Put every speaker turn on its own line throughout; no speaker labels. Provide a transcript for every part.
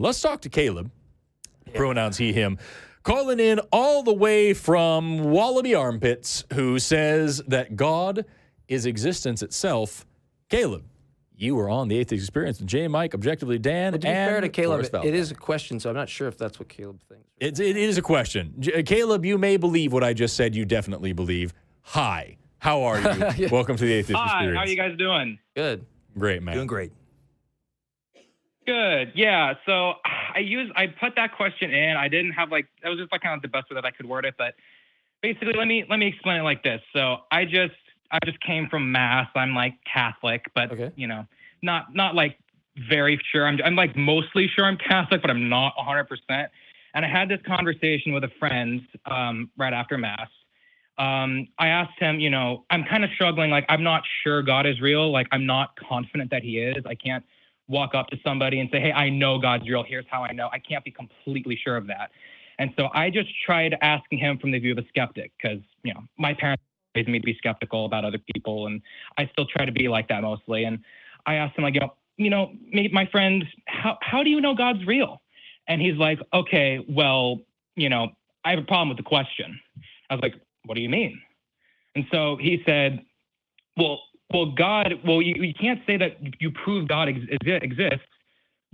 Let's talk to Caleb. Pronouns he, him. Calling in all the way from Wallaby Armpits, who says that God is existence itself. Caleb, you were on the Atheist Experience with Jay, Mike, Objectively Dan,
Well, to be fair to Caleb, it is a question, so I'm not sure if that's what Caleb thinks.
It is a question. Caleb, you may believe what I just said. You definitely believe. Hi, how are you?
Yeah.
Welcome to the Atheist Experience.
Hi, how are you guys doing?
Good.
Great, man.
Doing great.
Good. Yeah. So I put that question in. I didn't have that was just kind of the best way that I could word it. But basically, let me explain it like this. So I just came from Mass. I'm Catholic, but not very sure. I'm mostly sure I'm Catholic, but I'm not 100%. And I had this conversation with a friend right after Mass. I asked him, I'm kind of struggling. I'm not sure God is real. I'm not confident that he is. I can't walk up to somebody and say, hey, I know God's real. Here's how I know. I can't be completely sure of that. And so I just tried asking him from the view of a skeptic because, my parents raised me to be skeptical about other people. And I still try to be like that mostly. And I asked him my friend, how do you know God's real? And he's like, okay, well, I have a problem with the question. I was like, what do you mean? And so he said, God, you can't say that you prove God exists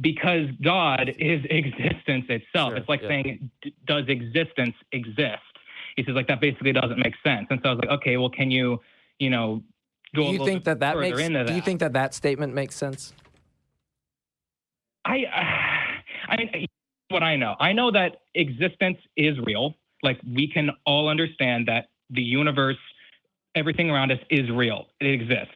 because God is existence itself.
Sure,
it's like saying, does existence exist? He says, that basically doesn't make sense. And so I was like, okay, well, can you, go
do you
a little
think
bit
that
further
makes?
into that?
Do you think that statement makes sense?
I mean, what I know that existence is real. We can all understand that the universe, everything around us is real. It exists.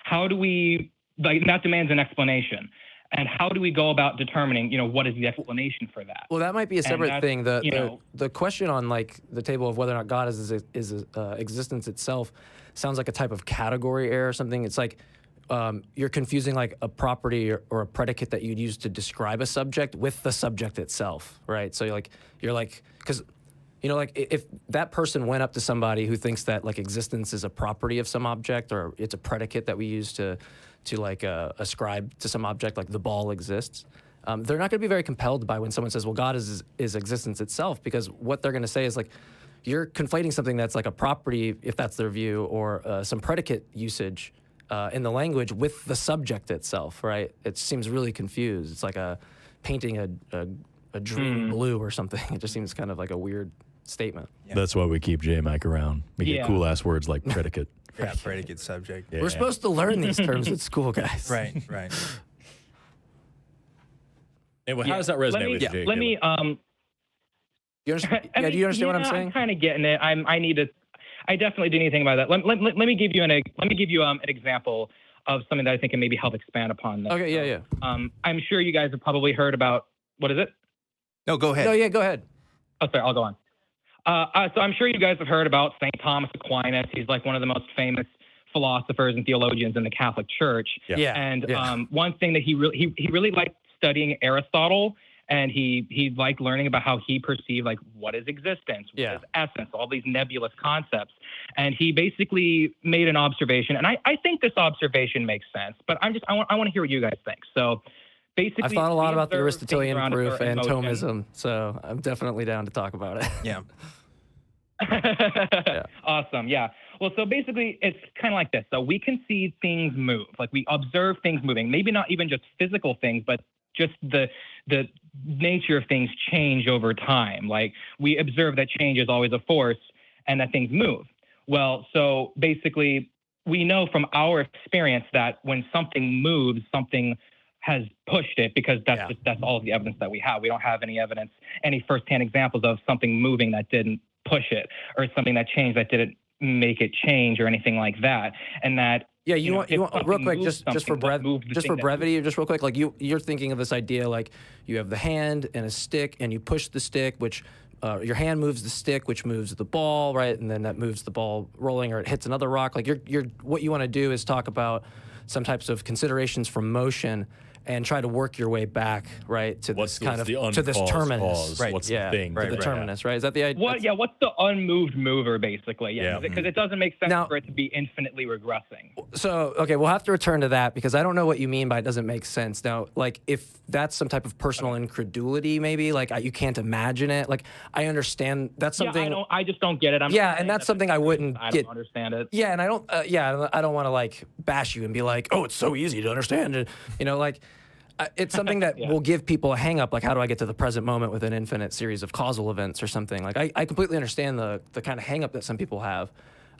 How do we, that demands an explanation. And how do we go about determining, what is the explanation for that?
Well, that might be a separate thing. The question on the table of whether or not God is existence itself sounds like a type of category error or something. It's you're confusing a property or a predicate that you'd use to describe a subject with the subject itself, right? So because if that person went up to somebody who thinks that existence is a property of some object or it's a predicate that we use to ascribe to some object, like the ball exists, they're not going to be very compelled by when someone says, well, God is existence itself, because what they're going to say is you're conflating something that's a property, if that's their view, or some predicate usage in the language with the subject itself, right? It seems really confused. It's like painting a dream blue or something. It just seems kind of like a weird statement.
Yeah. That's why we keep J. Mike around. We get cool-ass words like predicate.
Yeah, predicate, subject.
Yeah.
We're supposed to learn these terms at school, guys.
Right.
Anyway, how does that resonate with you, Jay?
Let me,
do you understand what I'm saying?
I'm kind of getting it. I definitely do anything about that. Let me give you an example of something that I think can maybe help expand upon this.
Okay, yeah.
I'm sure you guys have probably heard about, what is it?
No, go ahead.
No, yeah, go ahead.
Oh, sorry, I'll go on. So I'm sure you guys have heard about St. Thomas Aquinas. He's one of the most famous philosophers and theologians in the Catholic Church.
Yeah.
And one thing that he really liked studying Aristotle, and he liked learning about how he perceived what is existence, what is essence, all these nebulous concepts. And he basically made an observation, and I think this observation makes sense, but I want to hear what you guys think. So basically,
I thought a lot about the Aristotelian proof and
emotion.
Thomism, so I'm definitely down to talk about it.
Yeah.
Awesome. Yeah. Well, so basically it's kind of like this. So we can see things move, we observe things moving, maybe not even just physical things, but just the nature of things change over time. We observe that change is always a force and that things move. Well, so basically we know from our experience that when something moves, something has pushed it, because that's all of the evidence that we have. We don't have any firsthand examples of something moving that didn't push it, or something that changed that didn't make it change, or anything like that. And that
you want real quick, just for brevity, just real quick, you're thinking of this idea you have the hand and a stick, and you push the stick, which your hand moves the stick, which moves the ball, right? And then that moves the ball rolling, or it hits another rock. You're what you want to do is talk about some types of considerations from motion. and try to work your way back, right, to
What's
this kind of
the
to this
uncaused
terminus,
cause?
right?
What's
yeah,
the thing?
right, the terminus, right? Is that the idea?
What? Yeah. What's the unmoved mover, basically?
Yeah.
Because it doesn't make sense
Now-
for it to be infinitely regressing.
So, okay, we'll have to return to that because I don't know what you mean by it doesn't make sense. Now, like, if that's some type of personal incredulity, maybe, like, you can't imagine it. Like, I understand that's something.
Yeah, I just don't get it.
Yeah, and that's something I wouldn't
I
get.
don't understand it.
Yeah, and I don't. I don't want to like bash you and be like, oh, it's so easy to understand. And, like. It's something that will give people a hang up, like how do I get to the present moment with an infinite series of causal events or something? Like I completely understand the kind of hang up that some people have.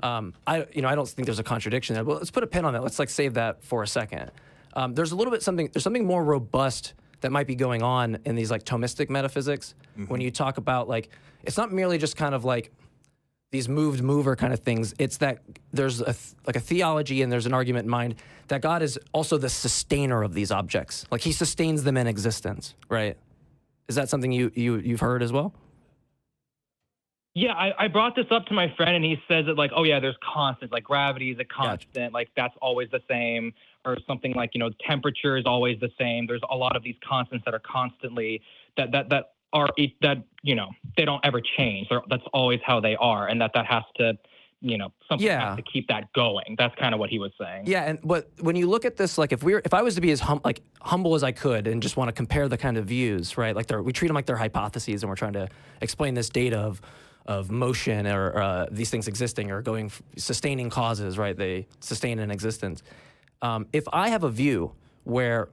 I don't think there's a contradiction there. But let's put a pin on that. Let's like save that for a second. There's something more robust that might be going on in these like Thomistic metaphysics when you talk about like it's not merely just kind of like these moved mover kind of things. It's that there's a theology and there's an argument in mind that God is also the sustainer of these objects. Like he sustains them in existence, right? Is that something you've heard as well?
Yeah, I brought this up to my friend and he says that like, oh yeah, there's constant, like gravity is a constant,
Gotcha.
like that's always the same, or something like, temperature is always the same. There's a lot of these constants that are constantly that they don't ever change. That's always how they are, and that has to, something has to keep that going. That's kind of what he was saying.
Yeah, but when you look at this, like if I was to be as humble as I could and just want to compare the kind of views, right? Like we treat them like they're hypotheses, and we're trying to explain this data of motion or these things existing or sustaining causes, right? They sustain an existence. If I have a view where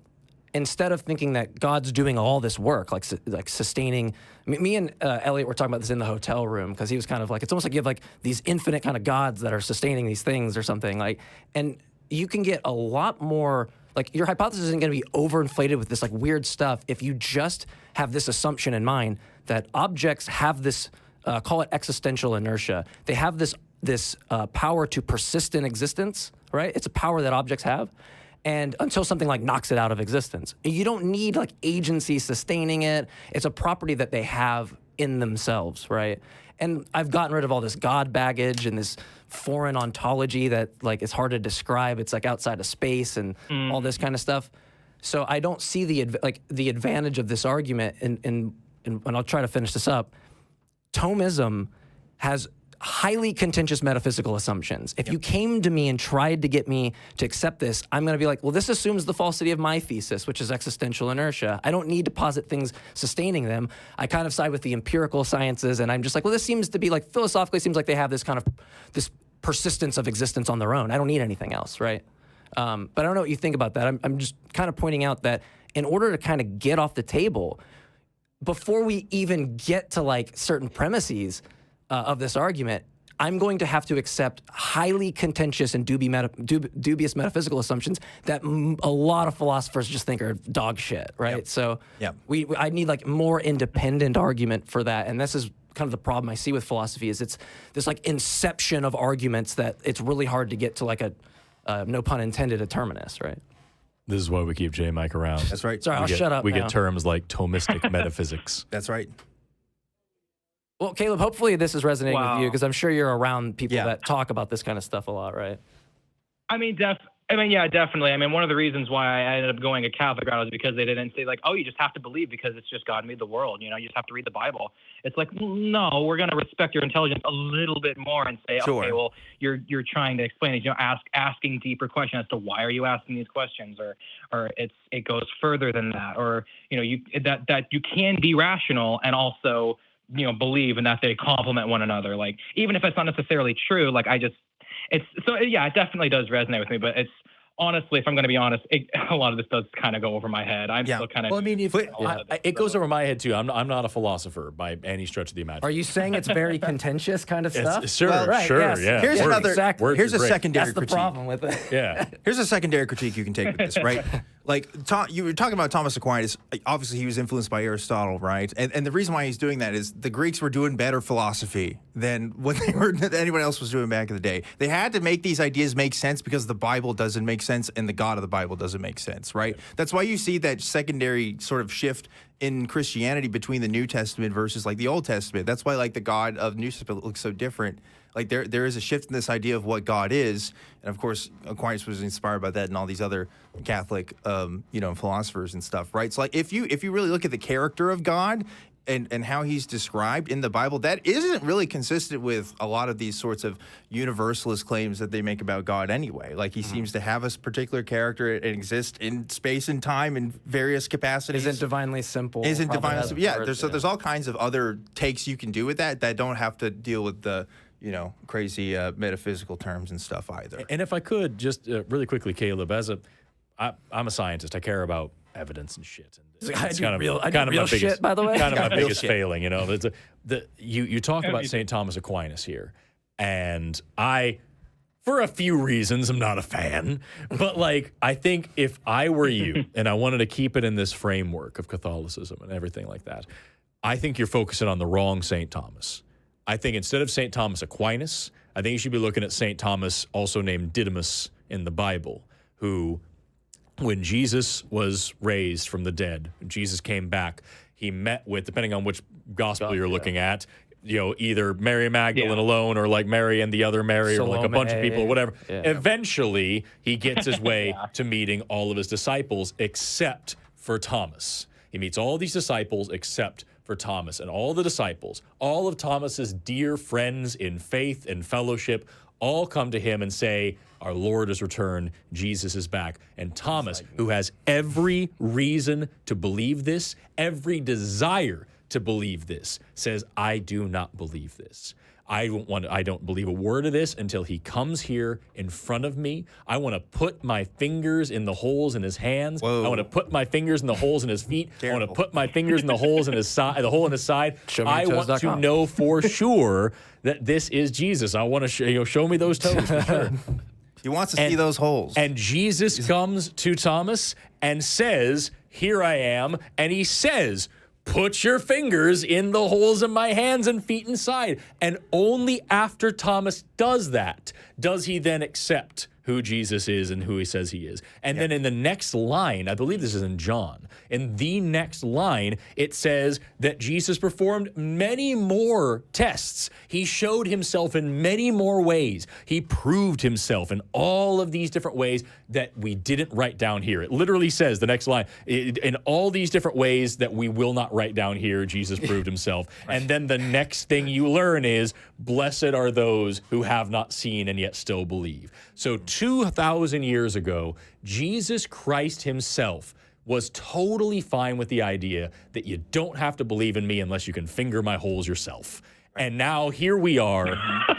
instead of thinking that God's doing all this work, like sustaining, me and Elliot were talking about this in the hotel room because he was kind of like, it's almost like you have like these infinite kind of gods that are sustaining these things or something like, and you can get a lot more, like your hypothesis isn't going to be overinflated with this like weird stuff if you just have this assumption in mind that objects have this, call it existential inertia. They have this power to persist in existence, right? It's a power that objects have. And until something like knocks it out of existence. You don't need like agency sustaining it. It's a property that they have in themselves, right? And I've gotten rid of all this God baggage and this foreign ontology that like is hard to describe. It's like outside of space and all this kind of stuff. So I don't see the advantage of this argument. And I'll try to finish this up. Thomism has highly contentious metaphysical assumptions. If you came to me and tried to get me to accept this, I'm going to be like, well, this assumes the falsity of my thesis, which is existential inertia. I don't need to posit things sustaining them. I kind of side with the empirical sciences, and I'm just like, well, this seems to be like, philosophically seems like they have this persistence of existence on their own. I don't need anything else, right? But I don't know what you think about that. I'm just kind of pointing out that in order to kind of get off the table, before we even get to like certain premises, of this argument, I'm going to have to accept highly contentious and dubious metaphysical assumptions that a lot of philosophers just think are dog shit, right?
Yep.
So
Yep.
I need like more independent argument for that, and this is kind of the problem I see with philosophy is it's this like inception of arguments that it's really hard to get to like a no pun intended a terminus, right?
This is why we keep J. Mike around.
That's right.
Sorry, I'll shut up
We
now.
get terms like Thomistic metaphysics.
That's right.
Well, Caleb, hopefully this is resonating with you because I'm sure you're around people
Yeah.
that talk about this kind of stuff a lot, right?
Yeah, definitely. One of the reasons why I ended up going a Catholic route is because they didn't say like, oh, you just have to believe because it's just God made the world. You just have to read the Bible. It's like, no, we're going to respect your intelligence a little bit more and say,
Sure.
okay, well, you're trying to explain it. Asking deeper questions as to why are you asking these questions, or it goes further than that, or that you can be rational and also believe and that they complement one another. Like even if it's not necessarily true, like it definitely does resonate with me. But it's honestly, if I'm going to be honest, a lot of this does kind of go over my head. I'm still kind of.
Well, it goes over my head too. I'm not a philosopher by any stretch of the imagination.
Are you saying it's very contentious kind of stuff?
Sure,
Well,
right,
sure,
yes.
yeah.
Here's
Words-
another.
words
Here's
are
a
great.
secondary
That's the
critique.
problem with it.
Yeah.
Here's a secondary critique you can take with this, right? Like, you were talking about Thomas Aquinas. Obviously, he was influenced by Aristotle, right? And the reason why he's doing that is the Greeks were doing better philosophy than what anyone else was doing back in the day. They had to make these ideas make sense because the Bible doesn't make sense, and the God of the Bible doesn't make sense, right? That's why you see that secondary sort of shift in Christianity between the New Testament versus like the Old Testament. That's why like the God of the New Testament looks so different. Like there is a shift in this idea of what God is, and of course Aquinas was inspired by that and all these other Catholic philosophers and stuff, right? So like if you really look at the character of God and how he's described in the Bible, that isn't really consistent with a lot of these sorts of universalist claims that they make about God anyway. Like he seems to have a particular character and exist in space and time in various capacities.
Isn't divinely simple.
Isn't divinely simple. Yeah, there's all kinds of other takes you can do with that don't have to deal with the crazy metaphysical terms and stuff either.
And if I could, just really quickly, Caleb, I'm a scientist. I care about evidence and shit. And
it's kind of my biggest shit, by the way.
Kind of my biggest failing, you talk about St. Thomas Aquinas here, and I, for a few reasons, I'm not a fan. But like, I think if I were you, and I wanted to keep it in this framework of Catholicism and everything like that, I think you're focusing on the wrong St. Thomas. I think instead of St. Thomas Aquinas, I think you should be looking at St. Thomas, also named Didymus in the Bible, who, when Jesus was raised from the dead, when Jesus came back, he met with, depending on which gospel you're looking at, either Mary Magdalene alone or like Mary and the other Mary or like a bunch of people or whatever. Yeah. Eventually, he gets his way to meeting all of his disciples except for Thomas. He meets all these disciples except for Thomas, and all the disciples, all of Thomas's dear friends in faith and fellowship, all come to him and say, our Lord has returned, Jesus is back. And Thomas, who has every reason to believe this, every desire to believe this, says, I do not believe this. I don't believe a word of this until he comes here in front of me. I want to put my fingers in the holes in his hands.
Whoa.
I want to put my fingers in the holes in his feet. I want to put my fingers in the holes in his side, the hole in his side. I want to know for sure that this is Jesus. I want to show me those toes for sure.
He wants to see those holes.
And Jesus comes to Thomas and says, here I am. And he says, put your fingers in the holes in my hands and feet and side. And only after Thomas does that, does he then accept who Jesus is and who he says he is. And then in the next line, I believe this is in John, in the next line, it says that Jesus performed many more tests. He showed himself in many more ways. He proved himself in all of these different ways that we didn't write down here. It literally says, the next line, in all these different ways that we will not write down here, Jesus proved himself. Right. And then the next thing you learn is, blessed are those who have not seen and yet still believe. So 2,000 years ago, Jesus Christ himself was totally fine with the idea that you don't have to believe in me unless you can finger my holes yourself. And now here we are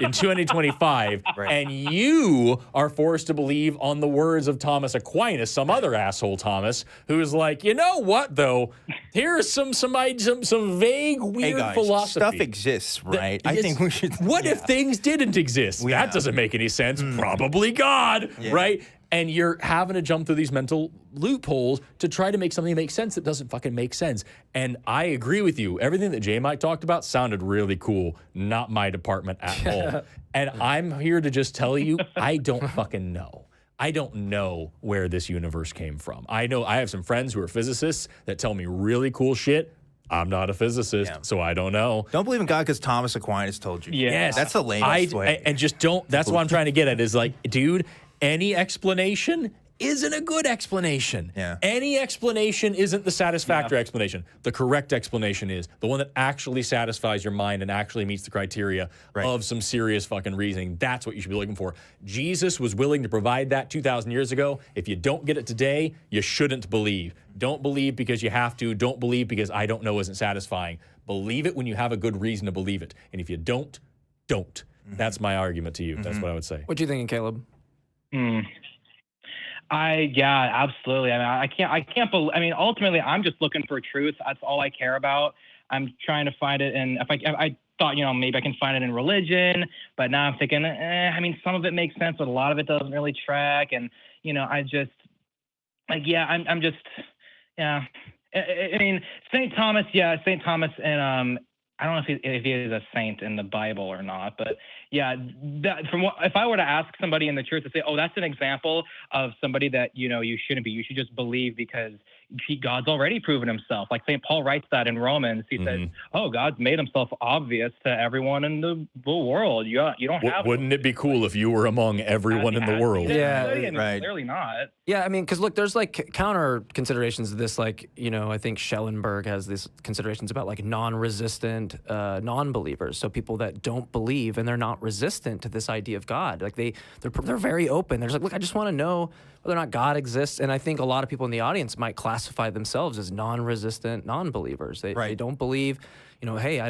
in 2025, and you are forced to believe on the words of Thomas Aquinas, some other asshole Thomas, who's like, you know what, though? Here's some vague, weird philosophy.
Stuff exists, right? I think we should.
What if things didn't exist? That doesn't make any sense. Probably God, right? And you're having to jump through these mental loopholes to try to make something make sense that doesn't fucking make sense. And I agree with you. Everything that J-Mike talked about sounded really cool. Not my department at all. And I'm here to just tell you, I don't fucking know. I don't know where this universe came from. I know I have some friends who are physicists that tell me really cool shit. I'm not a physicist, so I don't know.
Don't believe in God because Thomas Aquinas told you.
Yes.
That's the lamest way.
And just don't, that's what I'm trying to get at is like, dude, any explanation isn't a good explanation.
Yeah.
Any explanation isn't the satisfactory explanation. The correct explanation is the one that actually satisfies your mind and actually meets the criteria of some serious fucking reasoning. That's what you should be looking for. Jesus was willing to provide that 2,000 years ago. If you don't get it today, you shouldn't believe. Don't believe because you have to. Don't believe because I don't know isn't satisfying. Believe it when you have a good reason to believe it. And if you don't. That's my argument to you. That's what I would say.
What do you think, Caleb?
Absolutely. I mean, I can't believe. I mean, ultimately, I'm just looking for truth. That's all I care about. I'm trying to find it, and if I thought, maybe I can find it in religion, but now I'm thinking, I mean, some of it makes sense, but a lot of it doesn't really track, and I just, I mean, St. Thomas, and I don't know if he is a saint in the Bible or not, but yeah, if I were to ask somebody in the church to say, oh, that's an example of somebody that, you shouldn't be, you should just believe because God's already proven himself. Like St. Paul writes that in Romans. He says, oh, God's made himself obvious to everyone in the world. You don't have
Wouldn't it be cool if you were among everyone in the world?
Yeah,
right. Clearly not.
Yeah, I mean, because look, there's like counter considerations to this. Like, I think Schellenberg has these considerations about like non-resistant non-believers. So people that don't believe and they're not resistant to this idea of God. Like they're very open. They're just like, look, I just want to know whether or not God exists. And I think a lot of people in the audience might classify themselves as non-resistant non-believers. They don't believe, hey,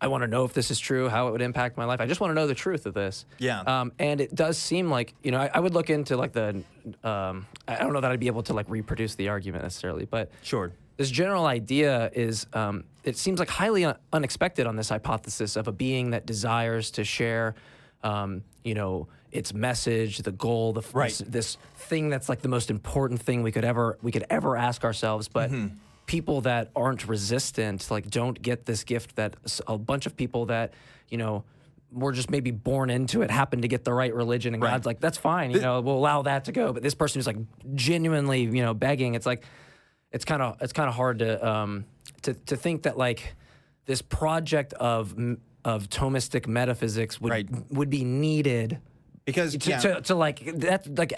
I want to know if this is true, how it would impact my life. I just want to know the truth of this.
Yeah.
And it does seem like, I would look into like I don't know that I'd be able to like reproduce the argument necessarily, but
Sure.
This general idea is, it seems like highly unexpected on this hypothesis of a being that desires to share, its message, the goal, this thing that's like the most important thing we could ever ask ourselves, but people that aren't resistant, like don't get this gift that a bunch of people that, were just maybe born into it, happen to get the right religion, and God's like, that's fine, we'll allow that to go. But this person who's like genuinely, begging, it's like, it's kind of hard to think that like this project of Thomistic metaphysics would be needed.
Because
to like that's like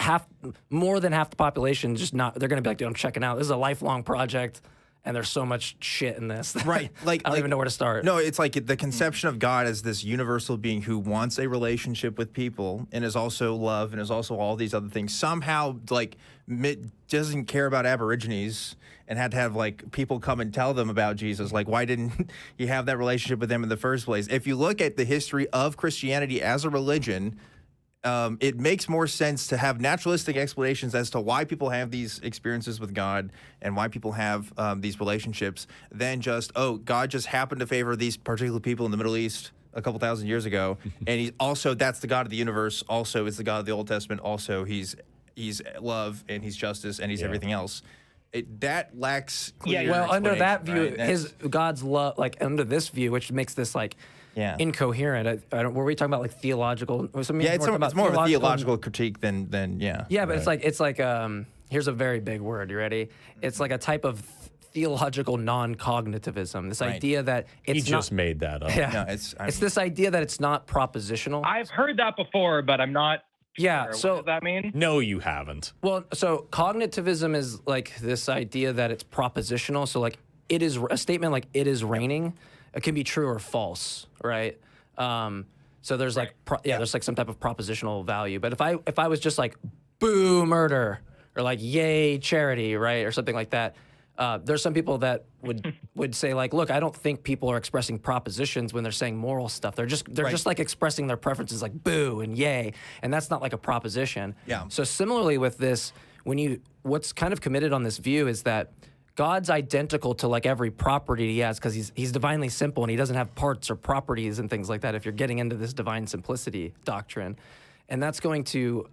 more than half the population they're gonna be like, dude, I'm checking out. This is a lifelong project, and there's so much shit in this.
Right. Like
I don't even know where to start.
No, it's like the conception of God as this universal being who wants a relationship with people and is also love and is also all these other things. Somehow, like, doesn't care about Aborigines and had to have like people come and tell them about Jesus. Like, why didn't you have that relationship with them in the first place? If you look at the history of Christianity as a religion, it makes more sense to have naturalistic explanations as to why people have these experiences with God and why people have these relationships than just, oh, God just happened to favor these particular people in the Middle East a couple thousand years ago. And that's the God of the universe. Also, is the God of the Old Testament. Also, he's love and he's justice and he's everything else. That lacks clear
well, under that view,
right?
God's love, like under this view, which makes this like incoherent. Were we talking about like theological?
It's more of a theological critique than.
Yeah, but it's like here's a very big word. You ready? It's like a type of theological non-cognitivism. This idea that it's
he just made that up.
Yeah, no, it's this idea that it's not propositional.
I've heard that before, but I'm not.
Yeah,
sure.
so
what does that mean?
No, you haven't.
Well, so cognitivism is like this idea that it's propositional. So like it is a statement like it is raining. It can be true or false, right? So there's like there's like some type of propositional value. But if I was just like boo murder or like yay charity, right, or something like that, there's some people that would say like, look, I don't think people are expressing propositions when they're saying moral stuff. They're just like expressing their preferences like boo and yay, and that's not like a proposition.
Yeah.
So similarly with this, what's kind of committed on this view is that God's identical to like every property he has because he's divinely simple and he doesn't have parts or properties and things like that. If you're getting into this divine simplicity doctrine, and that's going to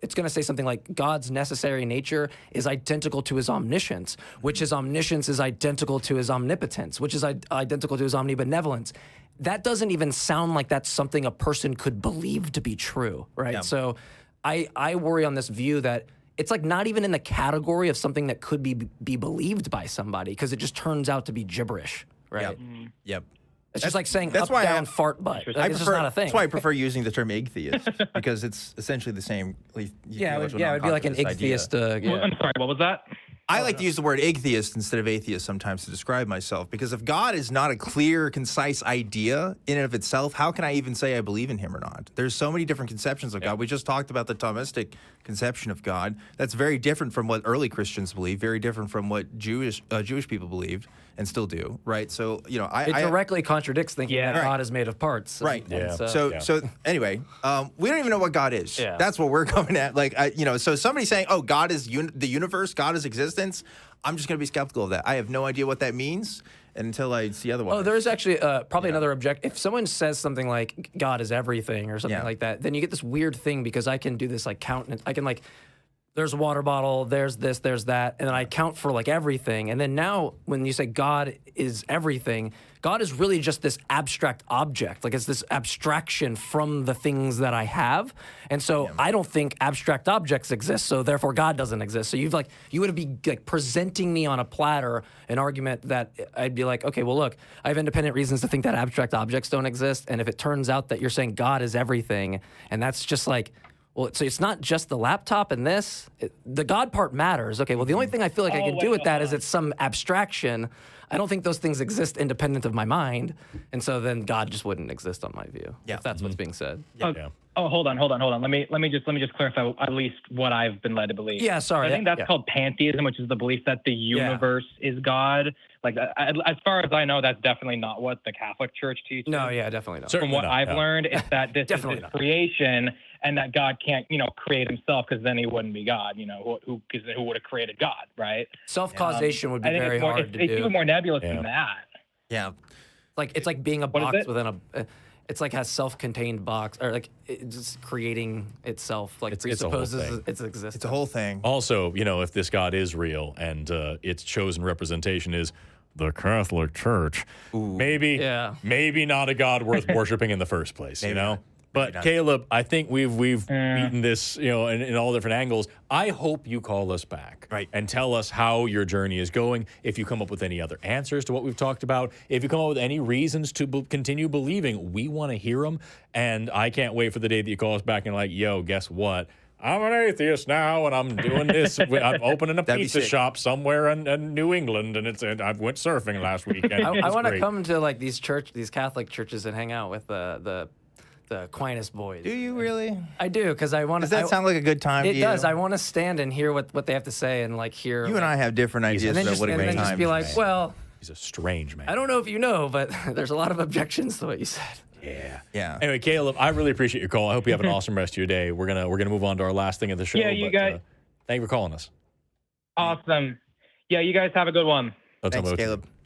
it's going to say something like God's necessary nature is identical to his omniscience, which his omniscience is identical to his omnipotence, which is identical to his omnibenevolence. That doesn't even sound like that's something a person could believe to be true, right? Yeah. So I worry on this view that it's like not even in the category of something that could be believed by somebody because it just turns out to be gibberish, right?
Yep.
It's just like saying up, down, fart, butt. Like, it's just not a thing.
That's why I prefer using the term atheist because it's essentially the same.
It would be like an atheist.
I'm sorry, what was that?
I like to use the word atheist instead of atheist sometimes to describe myself because if God is not a clear, concise idea in and of itself, how can I even say I believe in him or not? There's so many different conceptions of God. We just talked about the Thomistic conception of God. That's very different from what early Christians believe, very different from what Jewish people believed and still do, right? So, it
directly contradicts thinking that God is made of parts.
Right. So anyway, we don't even know what God is. Yeah. That's what we're coming at. Like, so somebody saying, oh, God is the universe, God is existence, I'm just going to be skeptical of that. I have no idea what that means until I see otherwise.
Oh, there's actually probably another object. If someone says something like God is everything or something like that, then you get this weird thing because I can do this like count. I can like there's a water bottle, there's this, there's that, and then I account for like everything. And then now when you say God is everything, God is really just this abstract object. Like it's this abstraction from the things that I have. And so I don't think abstract objects exist, so therefore God doesn't exist. So you would be like presenting me on a platter an argument that I'd be like, okay, well look, I have independent reasons to think that abstract objects don't exist. And if it turns out that you're saying God is everything, and that's just like, well, so it's not just the laptop and this. The God part matters. Okay, well, the only thing I feel like I can do with that is it's some abstraction. I don't think those things exist independent of my mind, and so then God just wouldn't exist on my view.
Yeah.
If that's what's being said.
Oh, hold on. Let me just clarify at least what I've been led to believe.
Yeah, sorry.
I think that's called pantheism, which is the belief that the universe is God. Like, as far as I know, that's definitely not what the Catholic Church teaches.
No, yeah, definitely not.
From what I've learned, is that this is his creation, and that God can't, create himself, because then he wouldn't be God. Who would have created God, right?
Self-causation would be very hard to do.
It's even more nebulous than that.
Yeah.
It's like being a box within a. It's like has self-contained box, or like it's just creating itself. Like presupposes its existence.
It's a whole thing.
Also, if this God is real and its chosen representation is the Catholic Church, maybe not a God worth worshiping in the first place, But Caleb, I think we've beaten this, in all different angles. I hope you call us back, and tell us how your journey is going. If you come up with any other answers to what we've talked about, if you come up with any reasons to continue believing, we want to hear them. And I can't wait for the day that you call us back and like, yo, guess what? I'm an atheist now, and I'm doing this. I'm opening a pizza shop somewhere in New England, and I went surfing last weekend.
I want to come to like these Catholic churches and hang out with the Aquinas boys.
Do you really?
I do, because I want to.
Does that sound like a good time to you?
It does. I want to stand and hear what they have to say and like hear.
You and I have different ideas about what a good time is.
And then just be like, well.
He's a strange man.
I don't know if you know, but there's a lot of objections to what you said.
Yeah. Anyway, Caleb, I really appreciate your call. I hope you have an awesome rest of your day. We're gonna move on to our last thing of the show.
Yeah, you guys.
Thank you for calling us.
Awesome. Yeah, you guys have a good one.
Thanks, Caleb.